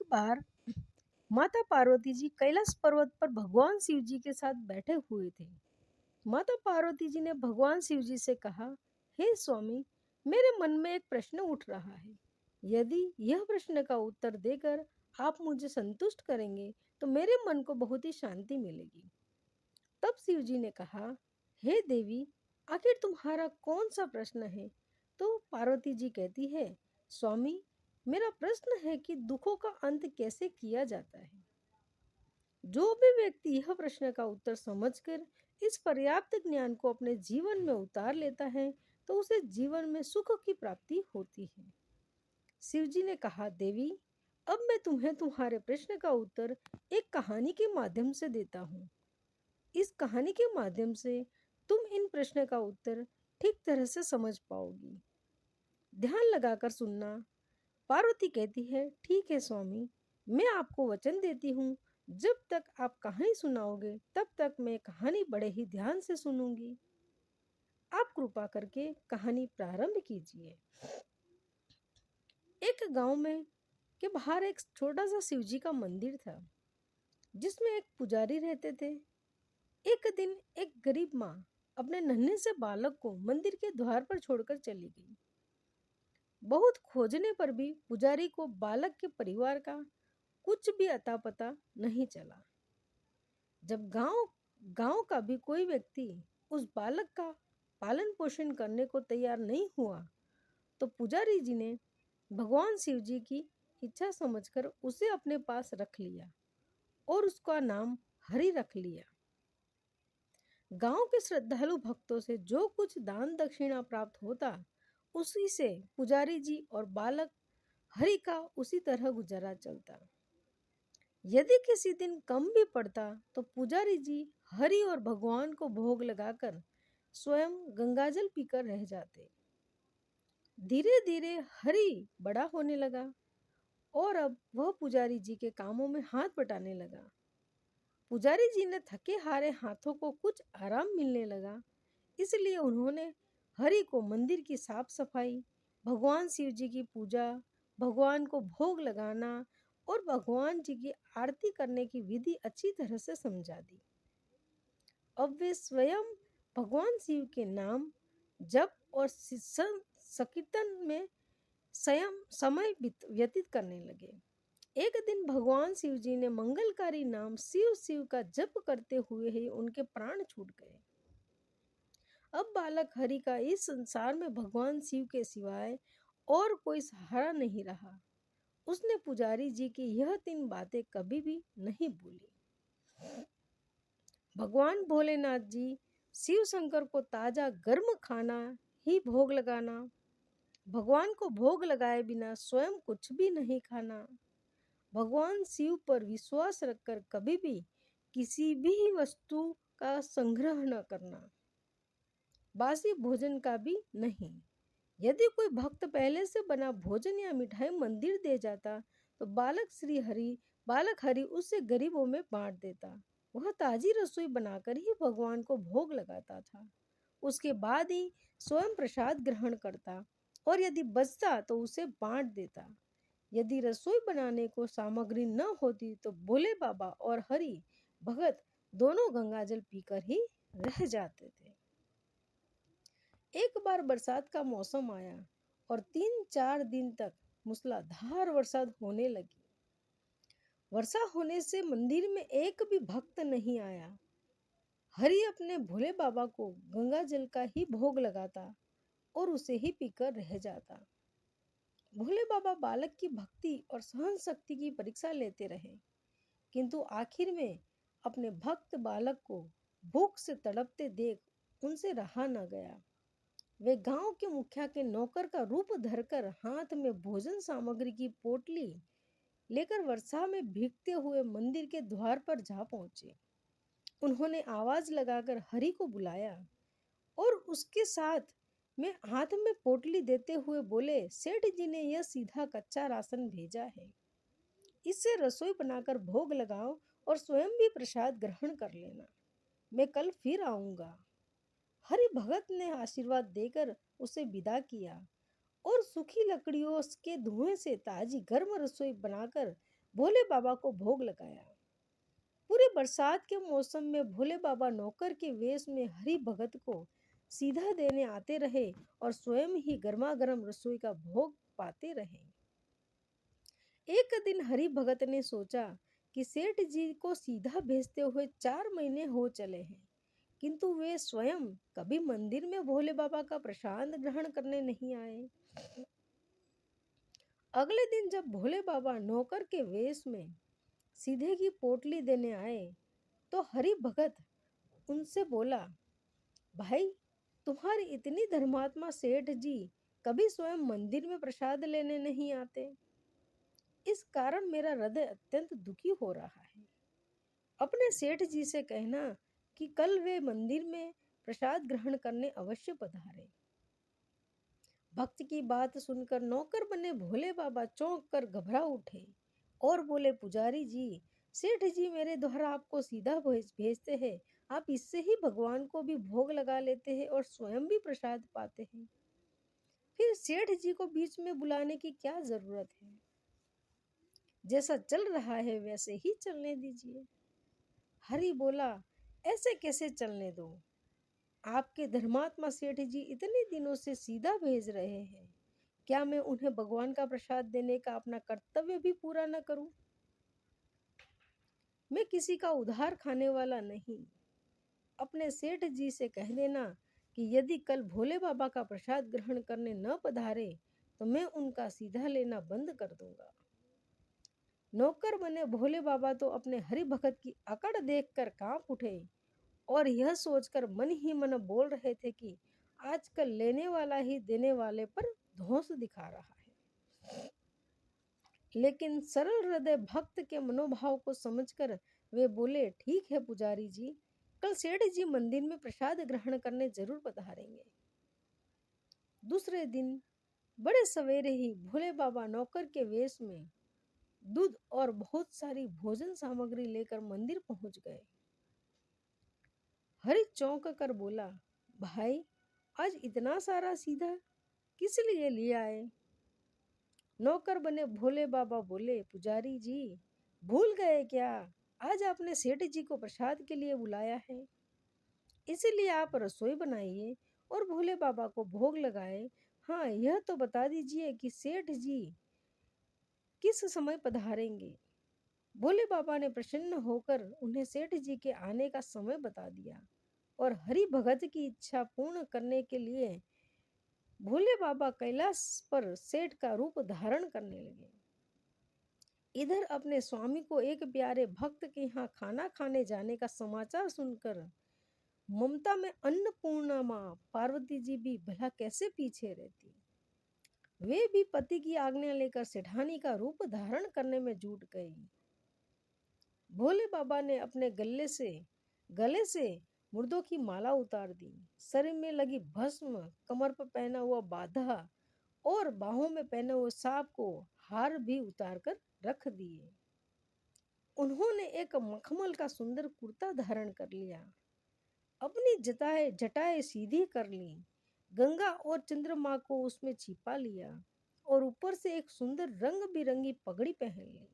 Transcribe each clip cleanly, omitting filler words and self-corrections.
बार माता पार्वती जी कैलाश पर्वत पर भगवान शिव जी के साथ बैठे हुए थे। माता पार्वती जी ने भगवान शिव जी से कहा, हे स्वामी, मेरे मन में एक प्रश्न उठ रहा है। यदि यह प्रश्न का उत्तर देकर आप मुझे संतुष्ट करेंगे तो मेरे मन को बहुत ही शांति मिलेगी। तब शिव जी ने कहा, हे देवी, आखिर तुम्हारा कौन सा प्रश्न है? तो पार्वती जी कहती है, स्वामी, मेरा प्रश्न है कि दुखों का अंत कैसे किया जाता है। जो भी व्यक्ति यह प्रश्न का उत्तर समझकर इस पर्याप्त ज्ञान को अपने जीवन में उतार लेता है तो उसे जीवन में सुख की प्राप्ति होती है। शिव जी ने कहा, देवी, अब मैं तुम्हें तुम्हारे प्रश्न का उत्तर एक कहानी के माध्यम से देता हूँ। इस कहानी के माध्यम से तुम इन प्रश्न का उत्तर ठीक तरह से समझ पाओगी। ध्यान लगाकर सुनना। पार्वती कहती है, ठीक है स्वामी, मैं आपको वचन देती हूँ, जब तक आप कहानी सुनाओगे तब तक मैं कहानी बड़े ही ध्यान से सुनूंगी। आप कृपा करके कहानी प्रारंभ कीजिए। एक गांव में के बाहर एक छोटा सा शिवजी का मंदिर था, जिसमें एक पुजारी रहते थे। एक दिन एक गरीब माँ अपने नन्हे से बालक को मंदिर के द्वार पर छोड़कर चली गई। बहुत खोजने पर भी पुजारी को बालक के परिवार का कुछ भी अता पता नहीं चला। जब गांव गांव का भी कोई व्यक्ति उस बालक का पालन पोषण करने को तैयार नहीं हुआ तो पुजारी जी ने भगवान शिव जी की इच्छा समझकर उसे अपने पास रख लिया और उसका नाम हरि रख लिया। गांव के श्रद्धालु भक्तों से जो कुछ दान दक्षिणा प्राप्त होता, उसी से पुजारी जी और बालक हरि का उसी तरह गुजारा चलता। यदि किसी दिन कम भी पड़ता तो पुजारी जी हरि और भगवान को भोग लगाकर स्वयं गंगाजल पीकर रह जाते। धीरे धीरे हरि बड़ा होने लगा और अब वह पुजारी जी के कामों में हाथ बटाने लगा। पुजारी जी ने थके हारे हाथों को कुछ आराम मिलने लगा, इसलिए उन्होंने हरि को मंदिर की साफ सफाई, भगवान शिव जी की पूजा, भगवान को भोग लगाना और भगवान जी की आरती करने की विधि अच्छी तरह से समझा दी। अब वे स्वयं भगवान शिव के नाम जप और संकीर्तन में स्वयं समय व्यतीत करने लगे। एक दिन भगवान शिव जी ने मंगलकारी नाम शिव शिव का जप करते हुए ही उनके प्राण छूट गए। अब बालक हरि का इस संसार में भगवान शिव के सिवाय और कोई सहारा नहीं रहा। उसने पुजारी जी की यह 3 बातें कभी भी नहीं भूली। भगवान भोलेनाथ जी, शिव शंकर को ताजा गर्म खाना ही भोग लगाना, भगवान को भोग लगाए बिना स्वयं कुछ भी नहीं खाना, भगवान शिव पर विश्वास रखकर कभी भी किसी भी वस्तु का संग्रह न करना, बासी भोजन का भी नहीं। यदि कोई भक्त पहले से बना भोजन या मिठाई मंदिर दे जाता तो बालक हरि उससे गरीबों में बांट देता। वह ताजी रसोई बनाकर ही भगवान को भोग लगाता था। उसके बाद ही स्वयं प्रसाद ग्रहण करता और यदि बचता तो उसे बांट देता। यदि रसोई बनाने को सामग्री न होती तो भोले बाबा और हरि भगत दोनों गंगाजल पीकर ही रह जाते थे। एक बार बरसात का मौसम आया और 3-4 दिन तक मूसलाधार वर्षा होने लगी। वर्षा होने से मंदिर में एक भी भक्त नहीं आया। हरि अपने भोले बाबा को गंगा जल का ही भोग लगाता और उसे ही पीकर रह जाता। भोले बाबा बालक की भक्ति और सहन शक्ति की परीक्षा लेते रहे, किंतु आखिर में अपने भक्त बालक को भूख से तड़पते देख उनसे रहा न गया। वे गांव के मुखिया के नौकर का रूप धरकर हाथ में भोजन सामग्री की पोटली लेकर वर्षा में भीगते हुए मंदिर के द्वार पर जा पहुंचे। उन्होंने आवाज लगाकर हरि को बुलाया और उसके साथ में हाथ में पोटली देते हुए बोले, सेठ जी ने यह सीधा कच्चा राशन भेजा है, इससे रसोई बनाकर भोग लगाओ और स्वयं भी प्रसाद ग्रहण कर लेना। मैं कल फिर आऊंगा। हरि भगत ने आशीर्वाद देकर उसे विदा किया और सूखी लकड़ियों के धुएं से ताजी गर्म रसोई बनाकर भोले बाबा को भोग लगाया। पूरे बरसात के मौसम में भोले बाबा नौकर के वेश में हरि भगत को सीधा देने आते रहे और स्वयं ही गर्मा गर्म रसोई का भोग पाते रहे। एक दिन हरि भगत ने सोचा कि सेठ जी को सीधा भेजते हुए 4 महीने हो चले हैं, किंतु वे स्वयं कभी मंदिर में भोले बाबा का प्रसाद ग्रहण करने नहीं आए। अगले दिन जब भोले बाबा नौकर के वेश में सीधे की पोटली देने आए तो हरि भगत उनसे बोला, भाई, तुम्हारे इतनी धर्मात्मा सेठ जी कभी स्वयं मंदिर में प्रसाद लेने नहीं आते। इस कारण मेरा हृदय अत्यंत दुखी हो रहा है। अपने सेठ जी से कहना कि कल वे मंदिर में प्रसाद ग्रहण करने अवश्य पधारे। भक्त की बात सुनकर नौकर बने भोले बाबा चौंक कर घबरा उठे और बोले, पुजारी जी, सेठ जी मेरे द्वारा आपको सीधा भेजते हैं। आप इससे ही भगवान को भी भोग लगा लेते हैं और स्वयं भी प्रसाद पाते हैं। फिर सेठ जी को बीच में बुलाने की क्या जरूरत है? जैसा चल रहा है वैसे ही चलने दीजिए। हरि बोला, ऐसे कैसे चलने दो? आपके धर्मात्मा सेठ जी इतने दिनों से सीधा भेज रहे हैं, क्या मैं उन्हें भगवान का प्रसाद देने का अपना कर्तव्य भी पूरा न करूं? मैं किसी का उधार खाने वाला नहीं। अपने सेठ जी से कह देना कि यदि कल भोले बाबा का प्रसाद ग्रहण करने न पधारे तो मैं उनका सीधा लेना बंद कर दूंगा। नौकर बने भोले बाबा तो अपने हरि भगत की अकड़ देखकर कांप उठे और यह सोचकर मन ही मन बोल रहे थे कि आजकल लेने वाला ही देने वाले पर धौंस दिखा रहा है। लेकिन सरल हृदय भक्त के मनोभाव को समझकर वे बोले, ठीक है पुजारी जी, कल सेठ जी मंदिर में प्रसाद ग्रहण करने जरूर पधारेंगे। दूसरे दिन बड़े सवेरे ही भोले बाबा नौकर के वेश में दूध और बहुत सारी भोजन सामग्री लेकर मंदिर पहुंच गए। हरि चौंक कर बोला, भाई, आज इतना सारा सीधा किस लिए ले आए? नौकर बने भोले बाबा बोले, पुजारी जी, भूल गए क्या? आज आपने सेठ जी को प्रसाद के लिए बुलाया है, इसीलिए आप रसोई बनाइए और भोले बाबा को भोग लगाए। हाँ, यह तो बता दीजिए कि सेठ जी किस समय पधारेंगे। भोले बाबा ने प्रसन्न होकर उन्हें सेठ जी के आने का समय बता दिया और हरि भगत की इच्छा पूर्ण करने के लिए भोले बाबा कैलाश पर सेठ का रूप धारण करने लगे। इधर अपने स्वामी को एक प्यारे भक्त के यहाँ खाना खाने जाने का समाचार सुनकर ममता में अन्नपूर्णा माँ पार्वती जी भी भला कैसे पीछे रहती। वे भी पति की आज्ञा लेकर सेठानी का रूप धारण करने में जुट गई। भोले बाबा ने अपने गले से मुर्दों की माला उतार दी, शरीर में लगी भस्म, कमर पर पहना हुआ बाधा और बाहों में पहने हुए सांप को हार भी उतार कर रख दिए। उन्होंने एक मखमल का सुंदर कुर्ता धारण कर लिया, अपनी जटाएं सीधी कर ली, गंगा और चंद्रमा को उसमें छिपा लिया और ऊपर से एक सुंदर रंग बिरंगी पगड़ी पहन ली।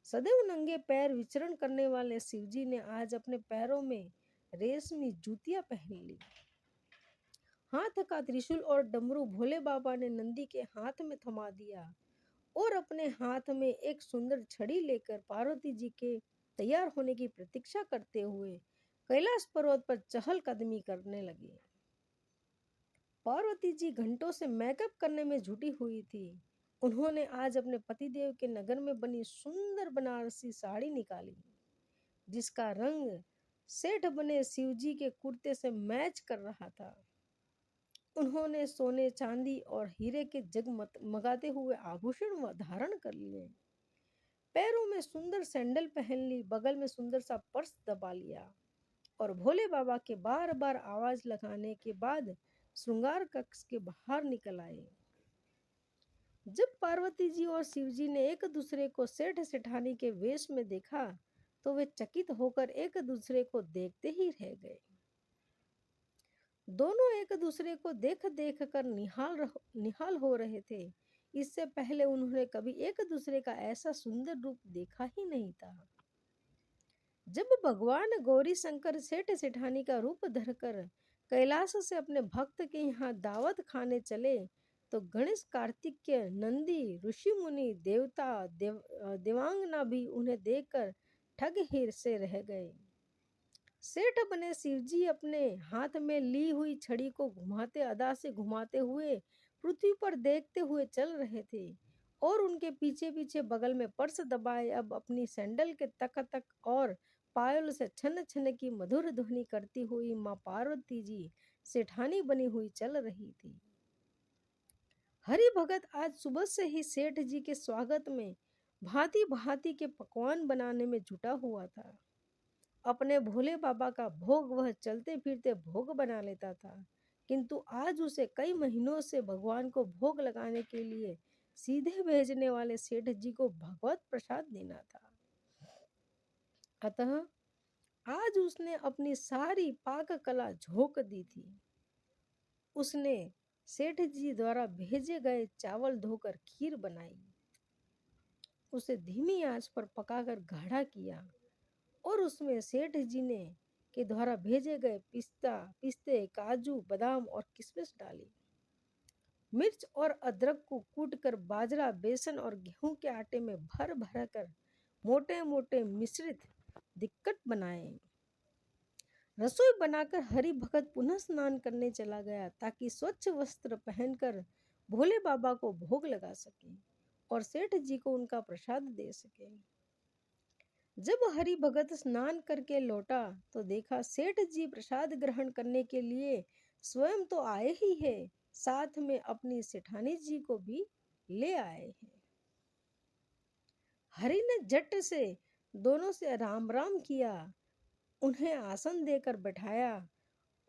सदैव नंगे पैर विचरण करने वाले शिवजी ने आज अपने पैरों में रेशमी जूतियां पहन ली। हाथ का त्रिशूल और डमरू भोले बाबा ने नंदी के हाथ में थमा दिया और अपने हाथ में एक सुंदर छड़ी लेकर पार्वती जी के तैयार होने की प्रतीक्षा करते हुए कैलाश पर्वत पर चहल कदमी करने लगे। पार्वती जी घंटों से मेकअप करने में जुटी हुई थी। उन्होंने आज अपने पतिदेव के नगर में बनी सुंदर बनारसी साड़ी निकाली, जिसका रंग सेठ बने शिवजी के कुर्ते से मैच कर रहा था। उन्होंने सोने, चांदी और हीरे के जगमगाते हुए आभूषण धारण कर लिए, पैरों में सुंदर सैंडल पहन ली, बगल में सुंदर सा पर्स दबा लिया और भोले बाबा के बार बार आवाज लगाने के बाद श्रृंगार कक्ष के बाहर निकल आए। जब पार्वती जी और शिवजी ने एक दूसरे को सेठ सेठानी के वेश में देखा तो वे चकित होकर एक दूसरे को देखते ही रह गए। दोनों एक दूसरे को देख देख कर निहाल हो रहे थे इससे पहले उन्होंने कभी एक दूसरे का ऐसा सुंदर रूप देखा ही नहीं था। जब भगवान गौरी शंकर सेठ सेठानी का रूप धरकर कैलाश से अपने भक्त के यहाँ दावत खाने चले, तो गणेश, कार्तिकेय, नंदी, ऋषि मुनि, देवता, देवांगना भी उन्हें देखकर ठग ही से रह गए। सेठ बने शिवजी अपने हाथ में ली हुई छड़ी को घुमाते अदा से घुमाते हुए पृथ्वी पर देखते हुए चल रहे थे, और उनके पीछे पीछे बगल में पर्स दबाए अब अपनी सैंडल के तक तक और पायल से छन छन की मधुर ध्वनि करती हुई माँ पार्वती जी सेठानी बनी हुई चल रही थी। हरि भगत आज सुबह से ही सेठ जी के स्वागत में भांति भांति के पकवान बनाने में जुटा हुआ था। अपने भोले बाबा का भोग वह चलते फिरते भोग बना लेता था, किंतु आज उसे कई महीनों से भगवान को भोग लगाने के लिए सीधे भेजने वाले सेठ जी को भगवत प्रसाद देना था। अतः आज उसने अपनी सारी पाक कला झोंक दी थी। उसने सेठ जी द्वारा भेजे गए चावल धोकर खीर बनाई, उसे धीमी आंच पर पकाकर गाढ़ा किया, और उसमें सेठ जी ने के द्वारा भेजे गए पिस्ते, काजू, बादाम और किशमिश डाली। मिर्च और अदरक को कूटकर बाजरा, बेसन और गेहूं के आटे में भर भर कर मोटे मोटे मिश्रित दिक्कत बनाए। रसोई बनाकर हरि भगत पुनः स्नान करने चला गया, ताकि स्वच्छ वस्त्र पहनकर भोले बाबा को भोग लगा सके और सेठ जी को उनका प्रसाद दे सके। जब हरि भगत स्नान करके लौटा तो देखा सेठ जी प्रसाद ग्रहण करने के लिए स्वयं तो आए ही है, साथ में अपनी सेठानी जी को भी ले आए हैं। हरि ने झट से दोनों से राम राम किया, उन्हें आसन देकर बैठाया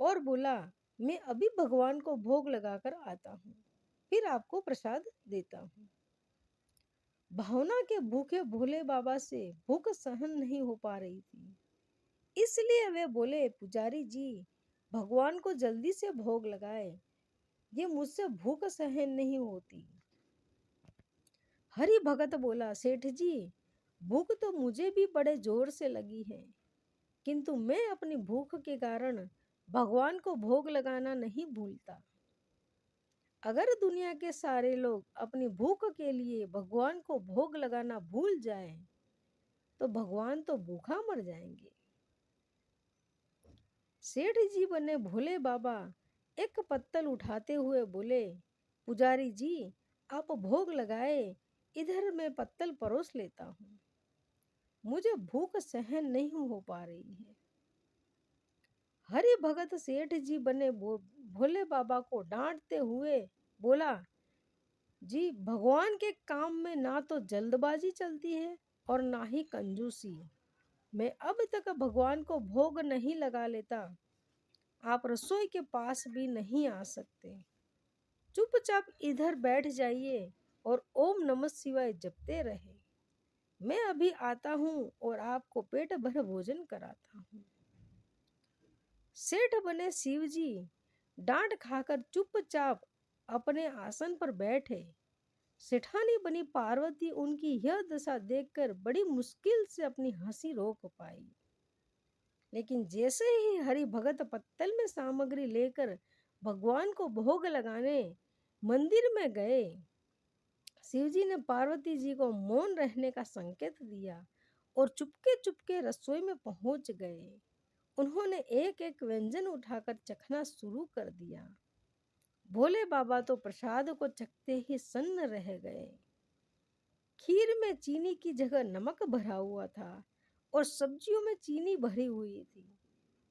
और बोला, मैं अभी भगवान को भोग लगाकर आता हूँ, फिर आपको प्रसाद देता हूँ। भावना के भूखे भोले बाबा से भूख सहन नहीं हो पा रही थी, इसलिए वे बोले, पुजारी जी, भगवान को जल्दी से भोग लगाए, ये मुझसे भूख सहन नहीं होती। हरि भगत बोला, सेठ जी, भूख तो मुझे भी बड़े जोर से लगी है, किंतु मैं अपनी भूख के कारण भगवान को भोग लगाना नहीं भूलता। अगर दुनिया के सारे लोग अपनी भूख के लिए भगवान को भोग लगाना भूल जाएं, तो भगवान तो भूखा मर जाएंगे। सेठ जी बने भोले बाबा एक पत्तल उठाते हुए बोले, पुजारी जी, आप भोग लगाए, इधर मैं पत्तल परोस लेता हूँ, मुझे भूख सहन नहीं हो पा रही है। हरि भगत सेठ जी बने भोले बाबा को डांटते हुए बोला, जी, भगवान के काम में ना तो जल्दबाजी चलती है और ना ही कंजूसी। मैं अब तक भगवान को भोग नहीं लगा लेता, आप रसोई के पास भी नहीं आ सकते। चुपचाप इधर बैठ जाइए और ओम नमः शिवाय जपते रहे। मैं अभी आता हूँ और आपको पेट भर भोजन कराता हूँ। सेठ बने शिवजी डांट खाकर चुपचाप अपने आसन पर बैठे। सेठानी बनी पार्वती उनकी यह दशा देखकर बड़ी मुश्किल से अपनी हंसी रोक पाई। लेकिन जैसे ही हरि भगत पत्तल में सामग्री लेकर भगवान को भोग लगाने मंदिर में गए, शिवजी ने पार्वती जी को मौन रहने का संकेत दिया और चुपके चुपके रसोई में पहुंच गए। उन्होंने एक एक व्यंजन उठाकर चखना शुरू कर दिया। भोले बाबा तो प्रसाद को चखते ही सन्न रह गए। खीर में चीनी की जगह नमक भरा हुआ था और सब्जियों में चीनी भरी हुई थी।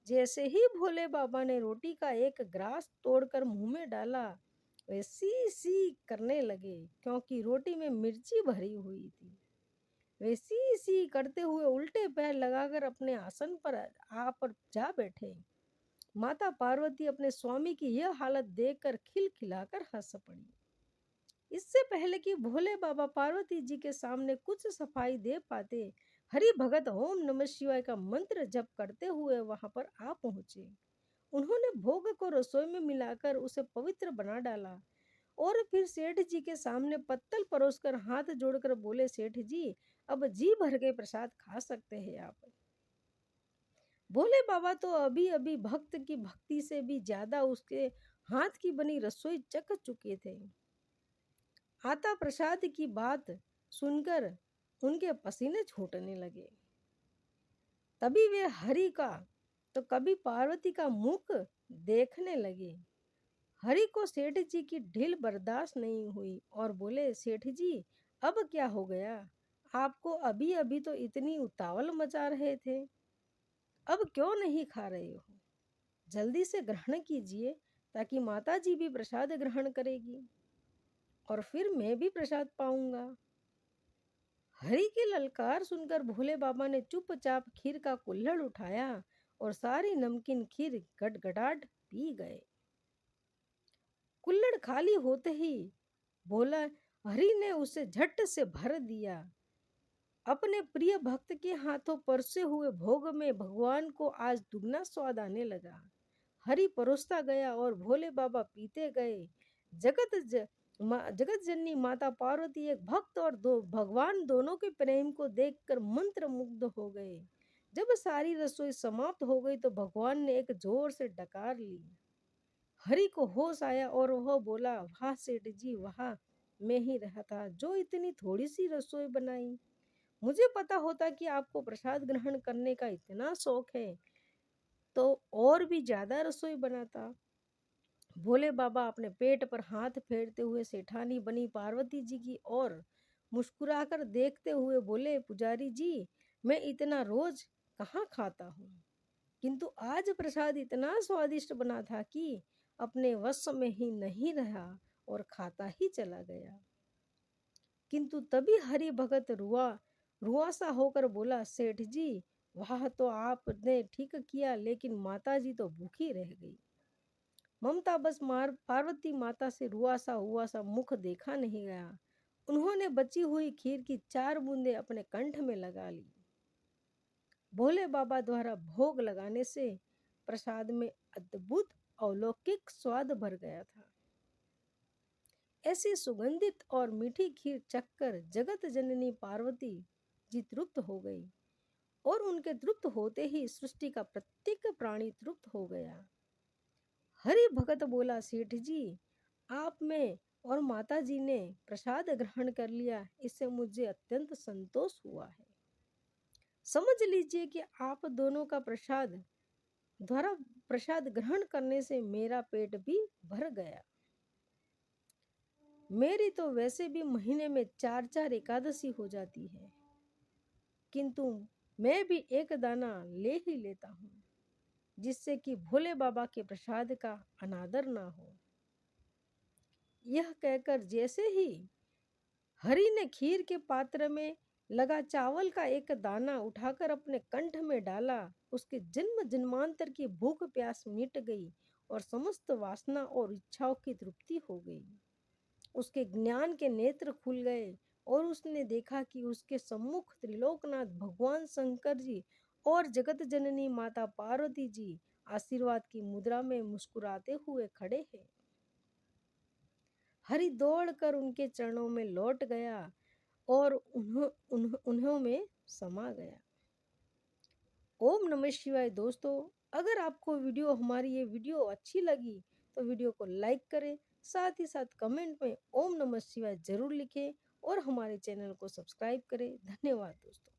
जैसे ही भोले बाबा ने रोटी का एक ग्रास तोड़कर मुंह में डाला, वे सी सी करने लगे, क्योंकि रोटी में मिर्ची भरी हुई थी। वे सी सी करते हुए उल्टे पैर लगाकर अपने आसन पर जा बैठे। माता पार्वती अपने स्वामी की यह हालत देखकर खिलखिलाकर हंस पड़ी। इससे पहले कि भोले बाबा पार्वती जी के सामने कुछ सफाई दे पाते, हरि भगत ओम नमः शिवाय का मंत्र जप करते हुए वहां पर आ पहुंचे। उन्होंने भोग को रसोई में मिलाकर उसे पवित्र बना डाला और फिर सेठ जी के सामने पत्तल परोसकर हाथ जोड़कर बोले, सेठ जी अब जी भर के प्रसाद खा सकते हैं आप। भोले बाबा तो अभी अभी भक्त की भक्ति से भी ज्यादा उसके हाथ की बनी रसोई चख चुके थे। आता प्रसाद की बात सुनकर उनके पसीने छूटने लगे। तभी वे हरि का तो कभी पार्वती का मुख देखने लगे। हरि को सेठ जी की ढील बर्दाश्त नहीं हुई और बोले, सेठ जी अब क्या हो गया? आपको अभी अभी तो इतनी उतावल मचा रहे थे, अब क्यों नहीं खा रहे हो? जल्दी से ग्रहण कीजिए ताकि माता जी भी प्रसाद ग्रहण करेगी और फिर मैं भी प्रसाद पाऊंगा। हरि की ललकार सुनकर भोले बाबा ने चुपचाप खीर का कुल्हड़ उठाया और सारी नमकीन खीर गटगटाट पी गए। कुल्हड़ खाली होते ही बोला, हरि ने उसे झट से भर दिया। अपने प्रिय भक्त के हाथों परसे हुए भोग में भगवान को आज दुगना स्वाद आने लगा। हरि परोसता गया और भोले बाबा पीते गए। जगत जननी माता पार्वती एक भक्त और दो भगवान दोनों के प्रेम को देखकर मंत्र मुग्ध हो गए। जब सारी रसोई समाप्त हो गई तो भगवान ने एक जोर से डकार ली। हरि को होश आया और वह बोला, वाह सेठ जी वाह, मैं ही रहा था जो इतनी थोड़ी सी रसोई बनाई। मुझे पता होता कि आपको प्रसाद ग्रहण करने का इतना शौक है तो और भी ज्यादा रसोई बनाता। भोले बाबा अपने पेट पर हाथ फेरते हुए सेठानी बनी पार्वती जी की ओर मुस्कुराकर देखते हुए बोले, पुजारी जी मैं इतना रोज कहाँ खाता हूँ, किंतु आज प्रसाद इतना स्वादिष्ट बना था कि अपने वश में ही नहीं रहा और खाता ही चला गया। किंतु तभी हरि भगत रुआसा होकर बोला, सेठ जी वह तो आपने ठीक किया, लेकिन माता जी तो भूखी रह गई। ममता बस पार्वती माता से रुआसा हुआसा मुख देखा नहीं गया। उन्होंने बची हुई खीर की 4 बूंदें अपने कंठ में लगा ली। भोले बाबा द्वारा भोग लगाने से प्रसाद में अद्भुत अलौकिक स्वाद भर गया था। ऐसी सुगंधित और मीठी खीर चखकर जगत जननी पार्वती जी तृप्त हो गई और उनके तृप्त होते ही सृष्टि का प्रत्येक प्राणी तृप्त हो गया। हरि भगत बोला, सेठ जी आप में और माता जी ने प्रसाद ग्रहण कर लिया, इससे मुझे अत्यंत संतोष हुआ है। समझ लीजिए कि आप दोनों का प्रसाद ग्रहण करने से मेरा पेट भी भर गया। मेरी तो वैसे भी महीने में 4-4 एकादशी हो जाती है, किंतु मैं भी एक दाना ले ही लेता हूँ, जिससे कि भोले बाबा के प्रसाद का अनादर ना हो। यह कहकर जैसे ही हरि ने खीर के पात्र में लगा चावल का एक दाना उठाकर अपने कंठ में डाला, उसके जन्म जन्मांतर की भूख प्यास मिट गई और समस्त वासना और इच्छाओं की तृप्ति हो गई। उसके ज्ञान के नेत्र खुल गए और उसने देखा कि उसके सम्मुख त्रिलोकनाथ भगवान शंकर जी और जगत जननी माता पार्वती जी आशीर्वाद की मुद्रा में मुस्कुराते हुए खड़े हैं। हरि दौड़कर उनके चरणों में लौट गया और उन्हों में समा गया। ओम नमः शिवाय। दोस्तों अगर आपको हमारी ये वीडियो अच्छी लगी तो वीडियो को लाइक करें, साथ ही साथ कमेंट में ओम नमः शिवाय जरूर लिखें और हमारे चैनल को सब्सक्राइब करें। धन्यवाद दोस्तों।